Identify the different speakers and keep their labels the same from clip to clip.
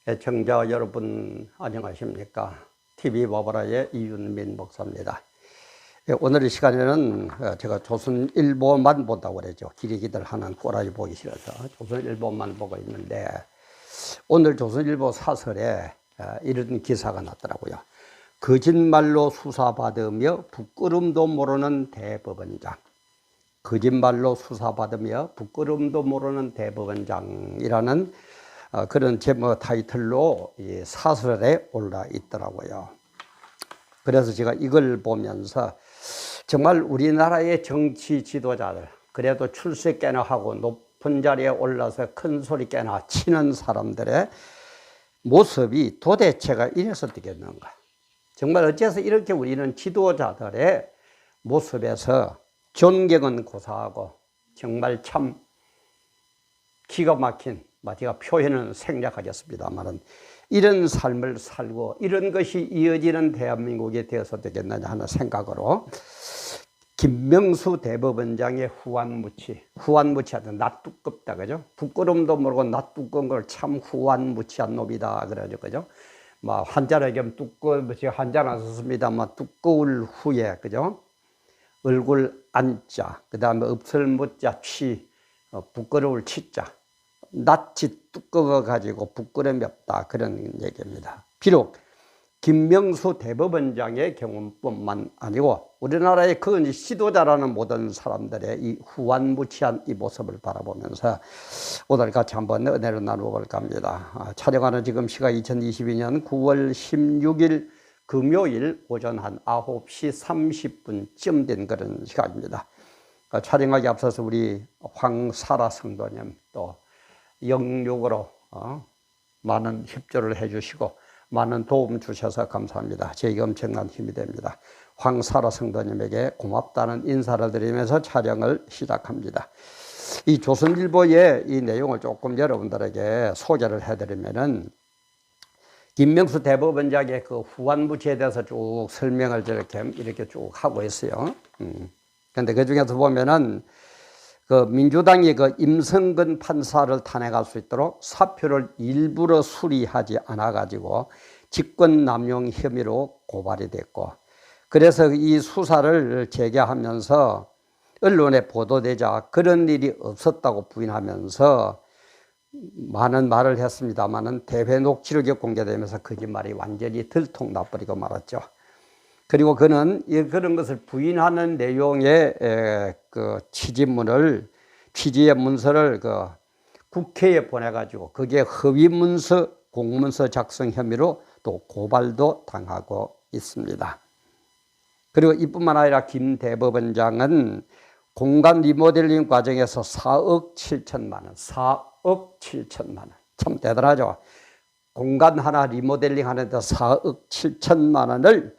Speaker 1: 애청자 여러분 안녕하십니까? TV 바보라의 이윤민 목사입니다. 오늘 이 시간에는 제가 조선일보만 본다고 그러죠. 기레기들 하는 꼬라지 보기 싫어서 조선일보만 보고 있는데, 오늘 조선일보 사설에 이런 기사가 났더라고요. 거짓말로 수사받으며 부끄럼도 모르는 대법원장. 거짓말로 수사받으며 부끄럼도 모르는 대법원장이라는 그런 제목 타이틀로 이 사설에 올라 있더라고요. 그래서 제가 이걸 보면서 정말 우리나라의 정치 지도자들, 그래도 출세 꽤나 하고 높은 자리에 올라서 큰 소리 꽤나 치는 사람들의 모습이 도대체가 이래서 되겠는가. 정말 어째서 이렇게 우리는 지도자들의 모습에서 존경은 고사하고 정말 참 기가 막힌, 제가 표현은 생략하겠습니다만은 이런 삶을 살고 이런 것이 이어지는 대한민국이 되어서 되겠느냐 하는 생각으로 김명수 대법원장의 후한무치하던 낯두껍다, 그죠? 부끄럼도 모르고 낯두꺼운 걸 참 후한무치한 놈이다, 그러죠, 그죠? 한자로 얘기하면 제가 한자는 안 썼습니다만 두꺼울 후에, 그죠? 얼굴 안자, 그 다음에 읍설무자 취, 부끄러울 치자. 낯이 두꺼워가지고 부끄러움이 없다, 그런 얘기입니다. 비록 김명수 대법원장의 경우뿐만 아니고 우리나라의 그 지도자라는 모든 사람들의 이 후한무치한 이 모습을 바라보면서 오늘 같이 한번 은혜를 나눠볼까 합니다. 촬영하는 지금 시각 2022년 9월 16일 금요일 오전 한 9시 30분쯤 된 그런 시간입니다. 촬영하기 앞서서 우리 황사라 성도님 또 영육으로 많은 협조를 해주시고 많은 도움 주셔서 감사합니다. 저에게 엄청난 힘이 됩니다. 황사라 성도님에게 고맙다는 인사를 드리면서 촬영을 시작합니다. 이 조선일보의 이 내용을 조금 여러분들에게 소개를 해드리면은 김명수 대법원장의 그 후한무치에 대해서 쭉 설명을 이렇게 쭉 하고 있어요. 그런데 그 중에서 보면은 그 민주당이 그 임성근 판사를 탄핵할 수 있도록 사표를 일부러 수리하지 않아 가지고 직권남용 혐의로 고발이 됐고, 그래서 이 수사를 재개하면서 언론에 보도되자 그런 일이 없었다고 부인하면서 많은 말을 했습니다만은 대회 녹취록이 공개되면서 거짓말이 완전히 들통나버리고 말았죠. 그리고 그는 그런 것을 부인하는 내용의 그 취지의 문서를 그 국회에 보내가지고 그게 허위 문서, 공문서 작성 혐의로 또 고발도 당하고 있습니다. 그리고 이뿐만 아니라 김 대법원장은 공간 리모델링 과정에서 4억 7천만 원, 4억 7천만 원. 참 대단하죠. 공간 하나 리모델링 하는데 4억 7천만 원을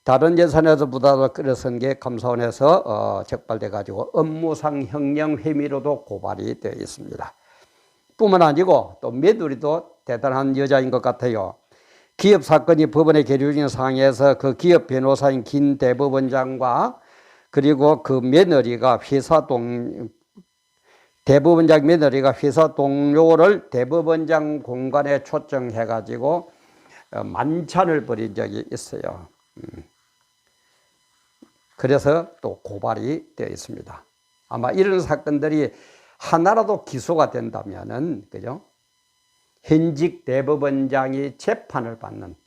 Speaker 1: 다른 예산에서 부담을 끌어선 게 감사원에서 적발돼 가지고 업무상 형량 혐의로도 고발이 되어 있습니다. 뿐만 아니고 또 며느리도 대단한 여자인 것 같아요. 기업 사건이 법원에 계류 중인 상황에서 그 기업 변호사인 김 대법원장과 그리고 그 며느리가 대법원장 며느리가 회사 동료를 대법원장 공간에 초청해 가지고 만찬을 벌인 적이 있어요. 그래서 또 고발이 되어 있습니다. 아마 이런 사건들이 하나라도 기소가 된다면은, 그죠? 현직 대법원장이 재판을 받는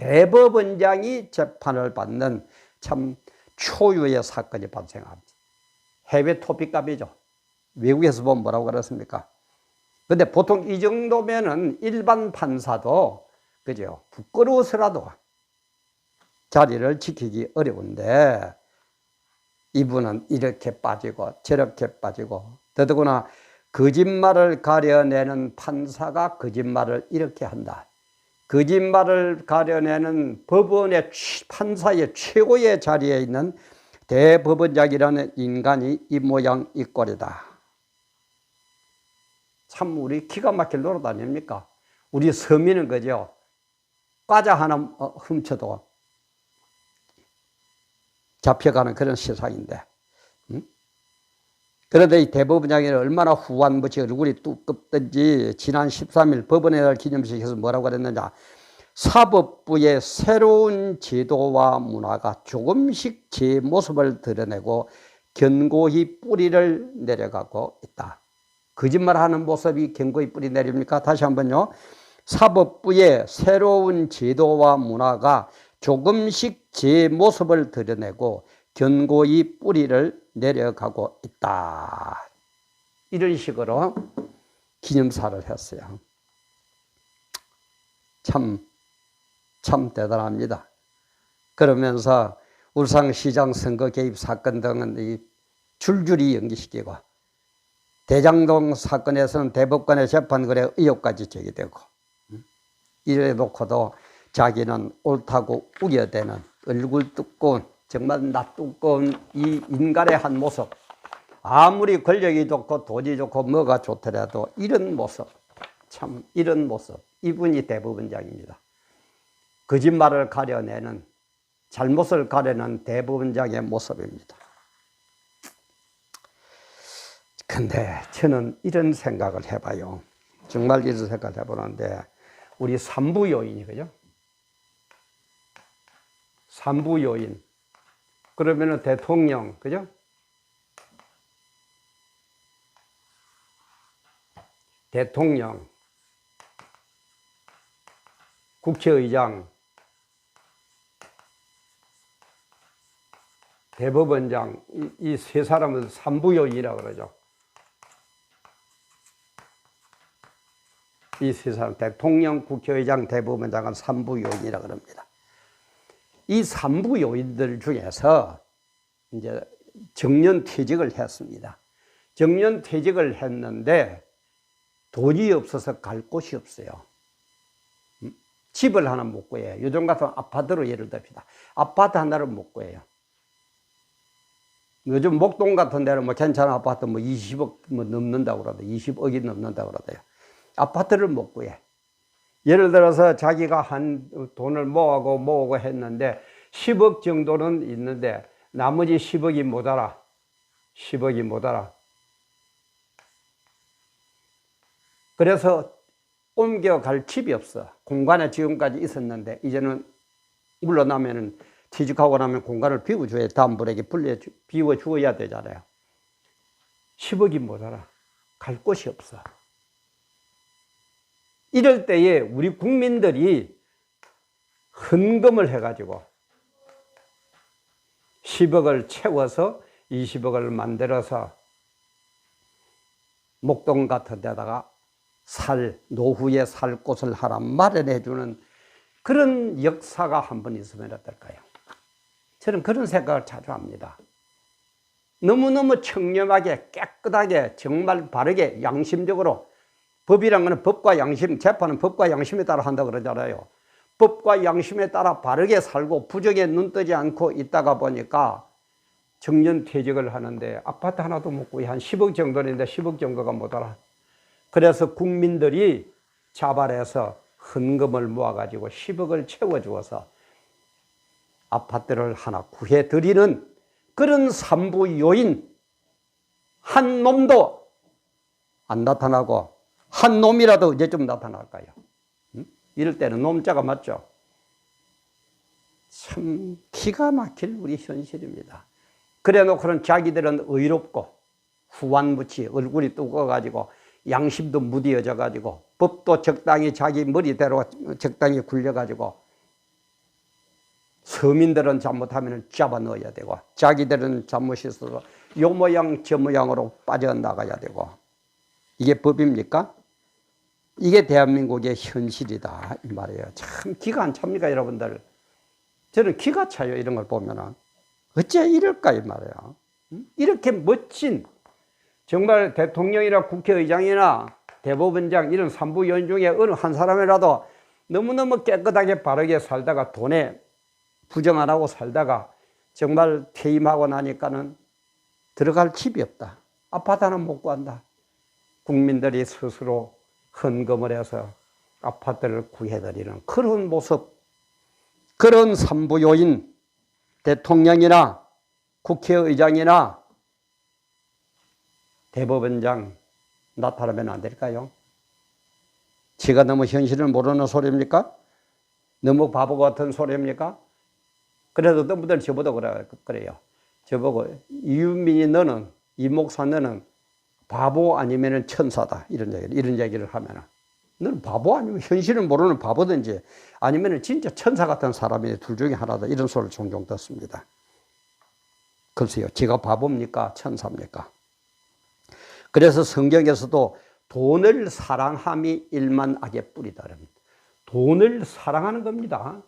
Speaker 1: 참 초유의 사건이 발생합니다. 해외 토픽값이죠. 외국에서 보면 뭐라고 그랬습니까? 근데 보통 이 정도면은 일반 판사도, 그죠? 부끄러워서라도 자리를 지키기 어려운데, 이분은 이렇게 빠지고 저렇게 빠지고, 더더구나 거짓말을 가려내는 판사가 거짓말을 이렇게 한다. 거짓말을 가려내는 법원의 판사의 최고의 자리에 있는 대법원장이라는 인간이 이 모양 이 꼴이다. 참 우리 기가 막힐 노릇 아닙니까? 우리 서민은 그죠? 과자 하나 훔쳐도 잡혀가는 그런 세상인데, 그런데 이 대법원장이 얼마나 후한무치 얼굴이 두껍든지 지난 13일 법원의 날 기념식에서 뭐라고 그랬느냐. 사법부의 새로운 제도와 문화가 조금씩 제 모습을 드러내고 견고히 뿌리를 내려가고 있다. 거짓말하는 모습이 견고히 뿌리 내립니까? 다시 한번요. 사법부의 새로운 제도와 문화가 조금씩 제 모습을 드러내고 견고히 뿌리를 내려가고 있다. 이런 식으로 기념사를 했어요. 참 대단합니다. 그러면서 울산시장 선거 개입 사건 등은 줄줄이 연기시키고 대장동 사건에서는 대법관의 재판거래 의혹까지 제기되고 이래 놓고도 자기는 옳다고 우겨대는 얼굴 두꺼운 정말 낯두꺼운 이 인간의 한 모습, 아무리 권력이 좋고 돈이 좋고 뭐가 좋더라도 이런 모습, 참 이런 모습, 이분이 대법원장입니다. 거짓말을 가려내는, 잘못을 가려내는 대법원장의 모습입니다. 근데 저는 이런 생각을 해봐요. 정말 이런 생각을 해보는데 우리 삼부 요인이, 그죠? 삼부 요인. 그러면은 대통령, 그죠? 대통령, 국회의장, 대법원장, 이 세 사람은 삼부 요인이라고 그러죠. 이 세 사람, 대통령, 국회의장, 대법원장은 삼부 요인이라고 그럽니다. 이 삼부 요인들 중에서 이제 정년퇴직을 했습니다. 정년퇴직을 했는데 돈이 없어서 갈 곳이 없어요. 집을 하나 못 구해요. 요즘 같은 아파트로 예를 듭시다. 아파트 하나를 못 구해요. 요즘 목동 같은 데는 뭐 괜찮은 아파트 뭐 20억 뭐 넘는다고 그러다. 20억이 넘는다고 그러대요. 아파트를 못 구해. 예를 들어서 자기가 한 돈을 모으고 했는데 10억 정도는 있는데 나머지 10억이 모자라. 10억이 모자라. 그래서 옮겨갈 집이 없어. 공간에 지금까지 있었는데 이제는 물러나면은 퇴직하고 나면 공간을 비워줘야 다음 분에게 비워주어야 되잖아요. 10억이 모자라. 갈 곳이 없어. 이럴 때에 우리 국민들이 헌금을 해가지고 10억을 채워서 20억을 만들어서 목동 같은 데다가 노후에 살 곳을 하나 마련해주는 그런 역사가 한번 있으면 어떨까요? 저는 그런 생각을 자주 합니다. 너무너무 청렴하게 깨끗하게 정말 바르게 양심적으로, 법이란 것은 법과 양심, 재판은 법과 양심에 따라 한다고 그러잖아요. 법과 양심에 따라 바르게 살고 부정에 눈 뜨지 않고 있다가 보니까 정년퇴직을 하는데 아파트 하나도 못 구해. 한 10억 정도인데 10억 정도가 모자라. 그래서 국민들이 자발해서 헌금을 모아가지고 10억을 채워주어서 아파트를 하나 구해드리는 그런 삼부 요인, 한 놈도 안 나타나고 한 놈이라도 이제 좀 나타날까요? 이럴 때는 놈자가 맞죠? 참 기가 막힐 우리 현실입니다. 그래 놓고는 자기들은 의롭고 후한무치 얼굴이 두꺼워가지고 양심도 무디어져가지고 법도 적당히 자기 머리대로 적당히 굴려가지고 서민들은 잘못하면 잡아 넣어야 되고 자기들은 잘못이 있어서 요 모양 저 모양으로 빠져나가야 되고 이게 법입니까? 이게 대한민국의 현실이다 이 말이에요. 참 기가 안 찹니까 여러분들? 저는 기가 차요 이런 걸 보면은. 어째 이럴까 이 말이에요. 이렇게 멋진 정말 대통령이나 국회의장이나 대법원장 이런 삼부 요인 중에 어느 한 사람이라도 너무너무 깨끗하게 바르게 살다가 돈에 부정 안 하고 살다가 정말 퇴임하고 나니까는 들어갈 집이 없다. 아파트 하나 못 구한다. 국민들이 스스로 헌금을 해서 아파트를 구해드리는 그런 모습, 그런 삼부 요인, 대통령이나 국회의장이나 대법원장 나타나면 안 될까요? 지가 너무 현실을 모르는 소리입니까? 너무 바보 같은 소리입니까? 그래도 너무들 저보다 그래요. 저보고 이윤민이 너는, 이 목사 너는 바보 아니면 천사다. 이런 얘기를 하면은 너는 바보 아니면 현실을 모르는 바보든지 아니면 진짜 천사 같은 사람이 둘 중에 하나다. 이런 소리를 종종 듣습니다. 글쎄요. 지가 바보입니까? 천사입니까? 그래서 성경에서도 돈을 사랑함이 일만 악의 뿌리다. 돈을 사랑하는 겁니다.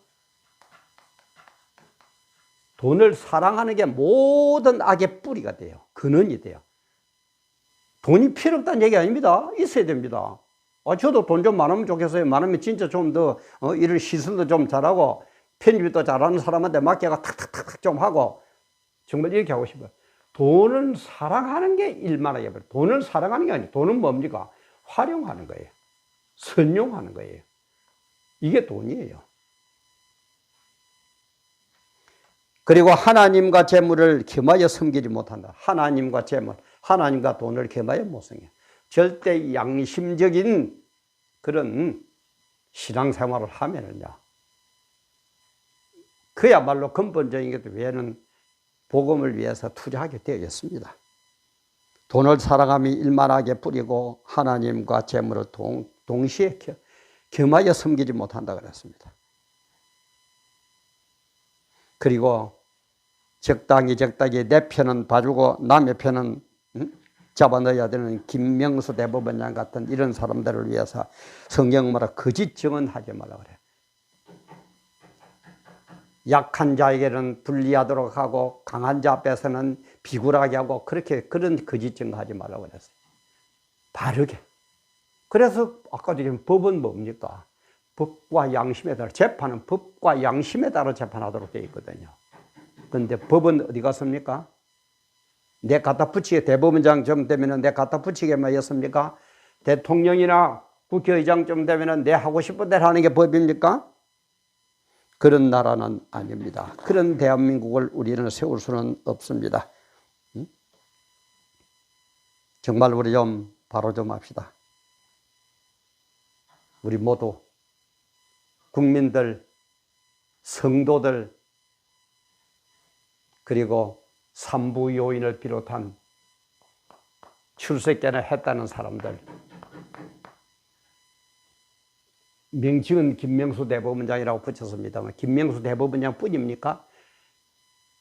Speaker 1: 돈을 사랑하는 게 모든 악의 뿌리가 돼요. 근원이 돼요. 돈이 필요 없다는 얘기 아닙니다. 있어야 됩니다. 저도 돈 좀 많으면 좋겠어요. 많으면 진짜 좀 더 이런 시술도 좀 잘하고 편집도 잘하는 사람한테 맡겨가 탁탁탁 좀 하고 정말 이렇게 하고 싶어요. 돈을 사랑하는 게 일만하게 버려. 돈을 사랑하는 게 아니에요. 돈은 뭡니까? 활용하는 거예요. 선용하는 거예요. 이게 돈이에요. 그리고 하나님과 재물을 겸하여 섬기지 못한다. 하나님과 재물, 하나님과 돈을 겸하여 못 섬겨. 절대 양심적인 그런 신앙생활을 하면은요, 그야말로 근본적인 것 외에는 복음을 위해서 투자하게 되어 있습니다. 돈을 사랑함이 일만하게 뿌리고 하나님과 재물을 동시에 겸하여 섬기지 못한다 그랬습니다. 그리고 적당히 내 편은 봐주고 남의 편은 잡아넣어야 되는 김명수 대법원장 같은 이런 사람들을 위해서 성경 말하 거짓 증언하지 말라 그래. 약한 자에게는 불리하도록 하고 강한 자 앞에서는 비굴하게 하고 그런 거짓 증언하지 말라고 그랬어요. 바르게. 그래서 아까도 얘기한 법은 뭡니까? 법과 양심에 따라 재판은 법과 양심에 따라 재판하도록 되어 있거든요. 그런데 법은 어디 갔습니까? 내 갖다 붙이게 대법원장쯤 되면 내 갖다 붙이게만 했습니까? 대통령이나 국회의장쯤 되면 내 하고 싶은 대로 하는 게 법입니까? 그런 나라는 아닙니다. 그런 대한민국을 우리는 세울 수는 없습니다. 정말 우리 좀 바로 좀 합시다. 우리 모두 국민들, 성도들, 그리고 산부 요인을 비롯한 출세께나 했다는 사람들, 명칭은 김명수 대법원장이라고 붙였습니다만 김명수 대법원장 뿐입니까?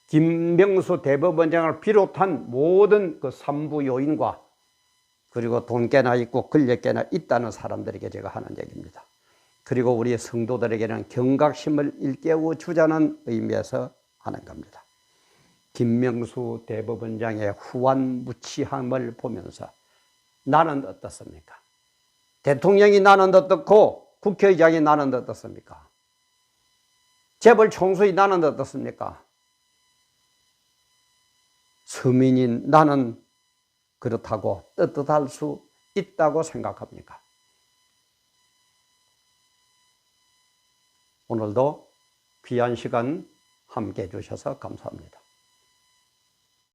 Speaker 1: 김명수 대법원장을 비롯한 모든 그 산부 요인과 그리고 돈께나 있고 권력께나 있다는 사람들에게 제가 하는 얘기입니다. 그리고 우리 성도들에게는 경각심을 일깨워 주자는 의미에서 하는 겁니다. 김명수 대법원장의 후한무치함을 보면서 나는 어떻습니까? 대통령이 나는 어떻고 국회의장이 나는 어떻습니까? 재벌 총수이 나는 어떻습니까? 서민인 나는 그렇다고 떳떳할 수 있다고 생각합니까? 오늘도 귀한 시간 함께 해주셔서 감사합니다.